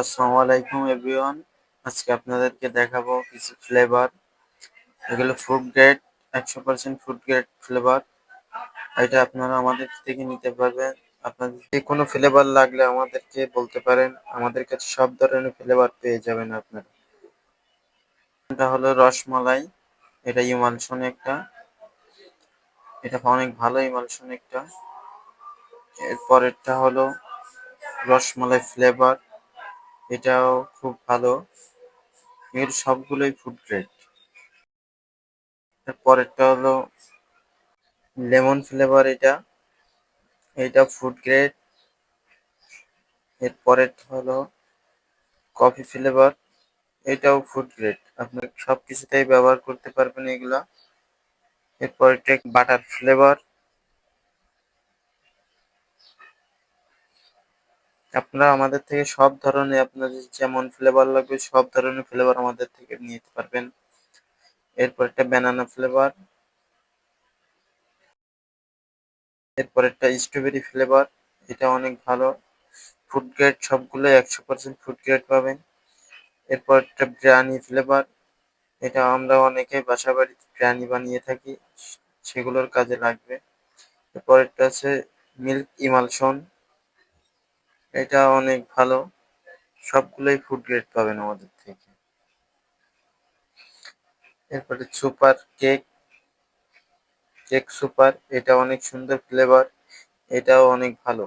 আসসালামু আলাইকুম এভরিওয়ান। আজকে আপনাদেরকে দেখাবো কিছু ফ্লেভার। এগুলো food grade, 100% food grade flavour. এটা আপনারা আমাদের থেকে নিতে পারবেন। আপনাদের যে কোনো ফ্লেভার লাগলে আমাদেরকে বলতে পারেন, আমাদের কাছে সব ধরনের ফ্লেভার পেয়ে যাবেন আপনারা। এটা হলো রসমালাই, এটা ইমালশন একটা, এটা অনেক ভালো ইমালশন একটা। এরপরেরটা হলো রসমালাই ফ্লেভার, এটাও খুব ভালো। এর সবগুলোই ফুড গ্রেড। এর পরেরটা হলো লেমন ফ্লেভার, এটা ফুড গ্রেড। এর পরেরটা হলো কফি ফ্লেভার, এটাও ফুড গ্রেড। আপনারা সবকিছুতেই ব্যবহার করতে পারবেন এগুলা। এরপরেরটা বাটার ফ্লেভার। আপনারা আমাদের থেকে সব ধরনের, আপনাদের যেমন ফ্লেভার লাগবে সব ধরনের ফ্লেভার আমাদের থেকে নিতে পারবেন। এরপরেরটা ব্যানানা ফ্লেভার। এরপরেরটা স্ট্রবেরি ফ্লেভার, এটা অনেক ভালো ফুড গ্রেড। সবগুলো 100% ফুড গ্রেড পাবেন। এরপরটা বিরিয়ানি ফ্লেভার, এটা আমরা অনেকেই বাসা বাড়িতে বিরিয়ানি বানিয়ে থাকি, সেগুলোর কাজে লাগবে। এরপরেরটা আছে মিল্ক ইমালশন, এটা অনেক ভালো। সবগুলোই ফুড গ্রেড পাবেন আমাদের থেকে। এরপরে সুপার কেক সুপার, এটা অনেক সুন্দর ফ্লেভার, এটাও অনেক ভালো।